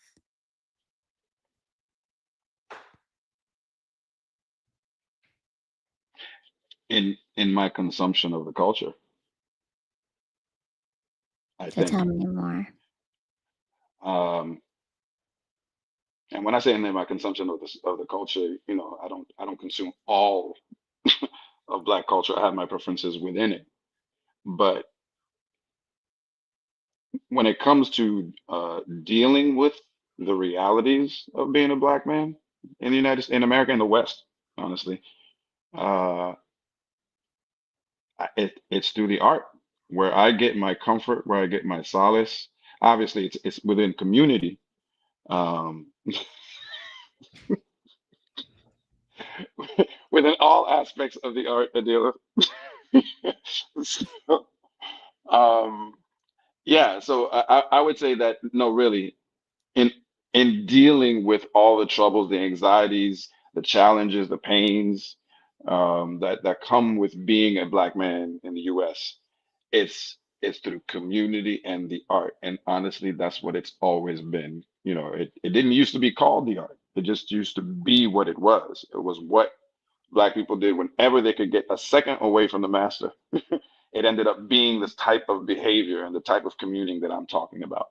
In my consumption of the culture, I So think. tell me more. Um, and when I say in my consumption of the culture, I don't consume all of Black culture. I have my preferences within it. But when it comes to dealing with the realities of being a Black man in America, in the West, honestly, uh, it's through the art where I get my comfort, where I get my solace. Obviously, it's within community, um, within all aspects of the art, Adila. So, um, yeah, so I would say that no, really, in in dealing with all the troubles, the anxieties, the challenges, the pains that come with being a Black man in the U.S. It's through community and the art, and honestly, that's what it's always been. It didn't used to be called the art. It just used to be what it was. It was what Black people did whenever they could get a second away from the master. It ended up being this type of behavior and the type of communing that I'm talking about.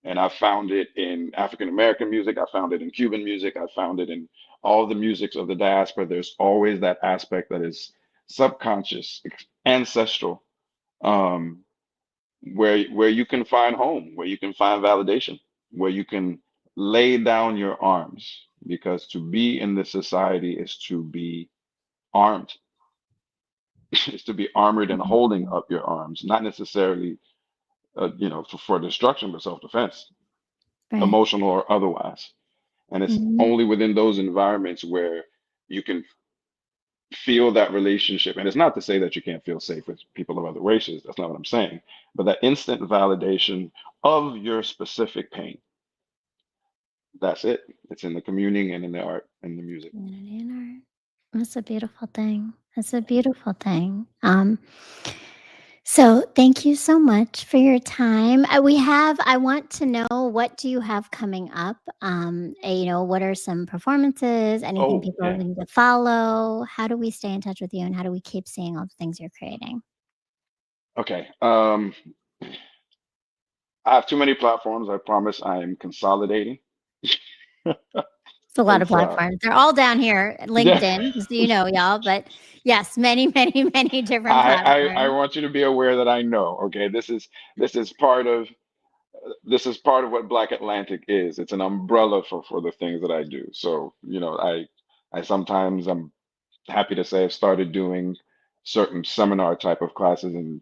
And I found it in African American music. I found it in Cuban music. I found it in all the musics of the diaspora. There's always that aspect that is subconscious, ancestral, um, where you can find home, where you can find validation, where you can lay down your arms. Because to be in this society is to be armed, is to be armored and holding Mhm. up your arms, not necessarily, for destruction, but self-defense, Right. emotional or otherwise. And it's Mhm. only within those environments where you can feel that relationship. And it's not to say that you can't feel safe with people of other races. That's not what I'm saying. But that instant validation of your specific pain, that's it. It's in the communing and in the art and the music. Community and art. That's a beautiful thing. That's a beautiful thing. So thank you so much for your time. I want to know, what do you have coming up? What are some performances? Anything Oh, people yeah. need to follow? How do we stay in touch with you, and how do we keep seeing all the things you're creating? Okay. I have too many platforms. I promise I am consolidating. It's a lot of It's platforms. They're all down here at yeah. LinkedIn, just so you know, y'all. But yes, many, many, many different I platforms. want you to be aware that I know. Okay, this is part of what Black Atlantic is. It's an umbrella for the things that I do. So, I sometimes, I'm happy to say, I've started doing certain seminar type of classes in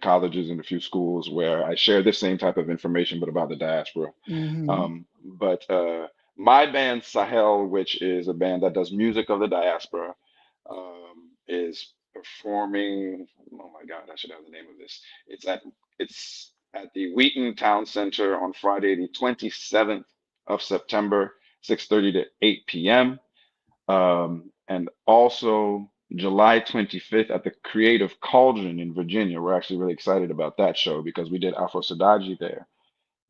colleges and a few schools where I share this same type of information, but about the diaspora. Hmm. But my band Sahel, which is a band that does music of the diaspora, is performing. Oh my God, I should have the name of this. It's at the Wheaton Town Center on Friday, the 27th of September, 6:30 to 8 p.m. And also July 25th at the Creative Cauldron in Virginia. We're actually really excited about that show because we did Afro Sadaji there.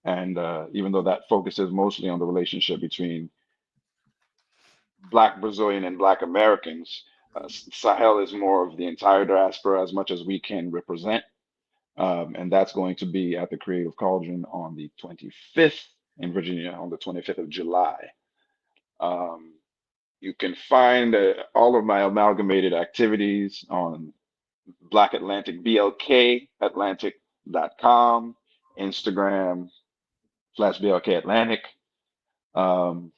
And even though that focuses mostly on the relationship between Black Brazilian and Black Americans, Sahel is more of the entire diaspora as much as we can represent. And that's going to be at the Creative Cauldron on the 25th in Virginia on the 25th of July. Um, you can find all of my amalgamated activities on Black Atlantic, blkatlantic.com, Instagram /BLK Atlantic. Um,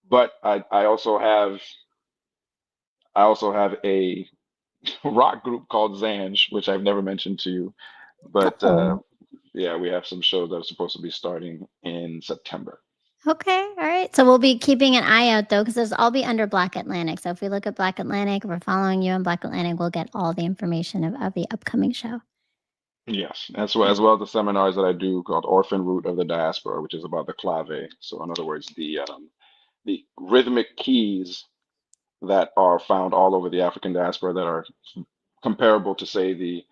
but I also have a rock group called Zanj, which I've never mentioned to you. But Oh, yeah, we have some shows that are supposed to be starting in September. okay. All right. So we'll be keeping an eye out, though, because this will all be under Black Atlantic. So if we look at Black Atlantic, if we're following you on Black Atlantic, we'll get all the information of the upcoming show. Yes, as well as the seminars that I do called Orphan Root of the Diaspora, which is about the clave. So in other words, the rhythmic keys that are found all over the African diaspora that are comparable to, say, the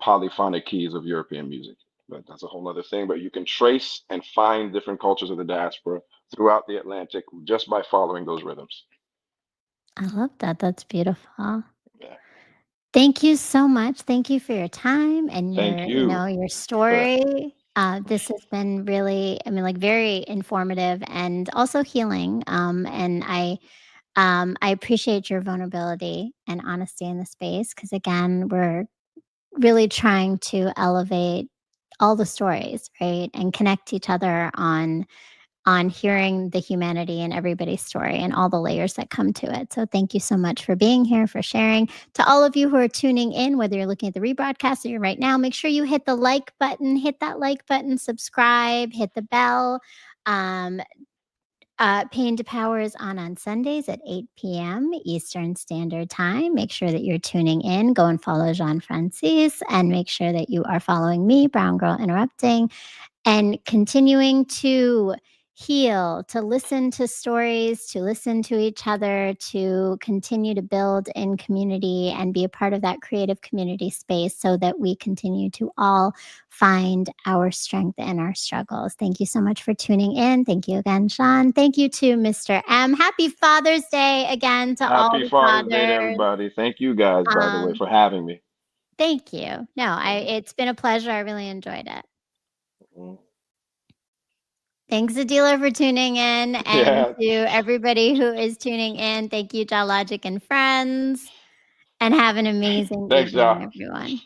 polyphonic keys of European music. But that's a whole other thing. But you can trace and find different cultures of the diaspora throughout the Atlantic just by following those rhythms. I love that. That's beautiful. Yeah. Thank you so much. Thank you for your time and Thank your you for story. This has been really, I mean, like, very informative and also healing. I appreciate your vulnerability and honesty in the space, because again, we're really trying to elevate all the stories, right, and connect each other on hearing the humanity in everybody's story and all the layers that come to it. So thank you so much for being here, for sharing. To all of you who are tuning in, whether you're looking at the rebroadcast or you're right now, make sure you hit the like button, subscribe, hit the bell. Um, Pain to Power is on Sundays at 8 p.m. Eastern Standard Time. Make sure that you're tuning in. Go and follow Jean Frances, and make sure that you are following me, Brown Girl Interrupting, and continuing to heal, to listen to stories, to listen to each other, to continue to build in community and be a part of that creative community space, so that we continue to all find our strength in our struggles. Thank you so much for tuning in. Thank you again, Sean. Thank you to Mr. M. Happy Father's Day again to all Happy the Father's Day to fathers. everybody. Thank you guys, by the way, Um, for having me. Thank you. No, it's been a pleasure. I really enjoyed it. Thanks, Adila, for tuning in. And Yeah. to everybody who is tuning in, thank you, Logic and friends. And have an amazing Thanks, evening, y'all. everyone.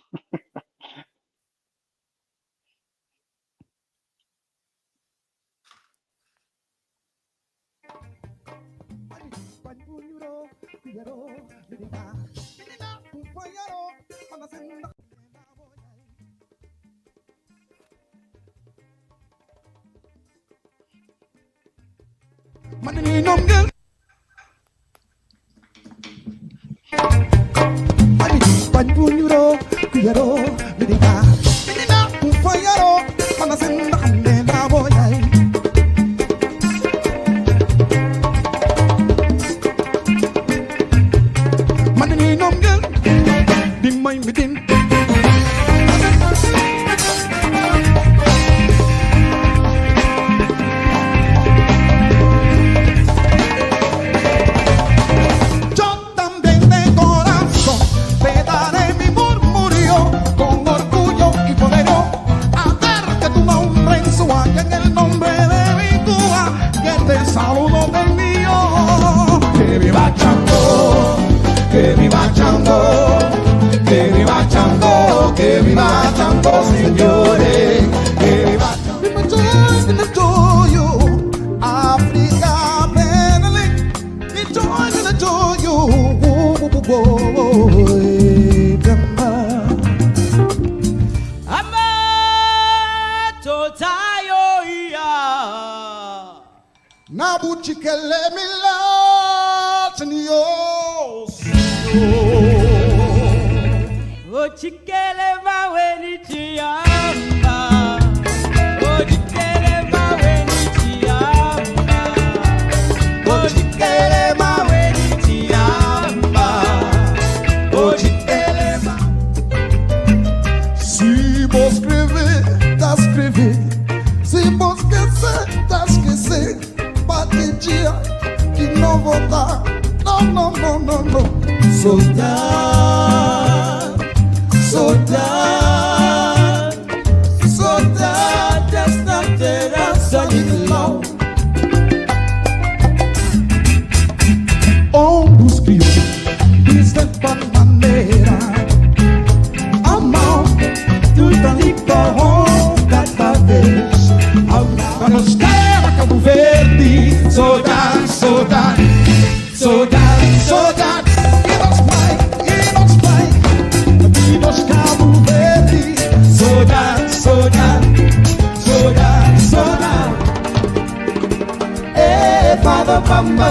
Father Bamba,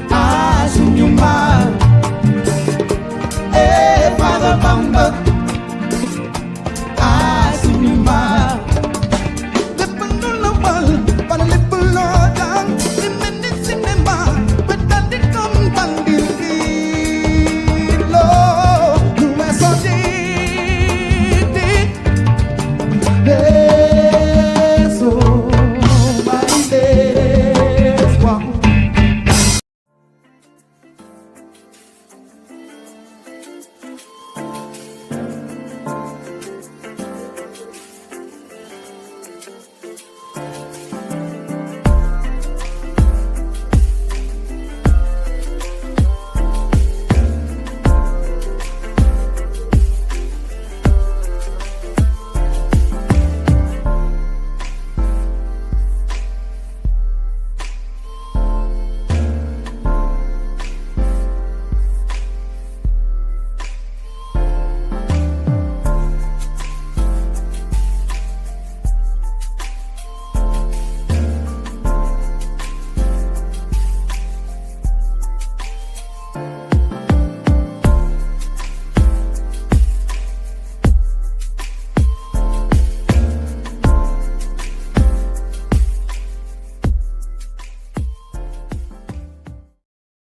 Azunyuma.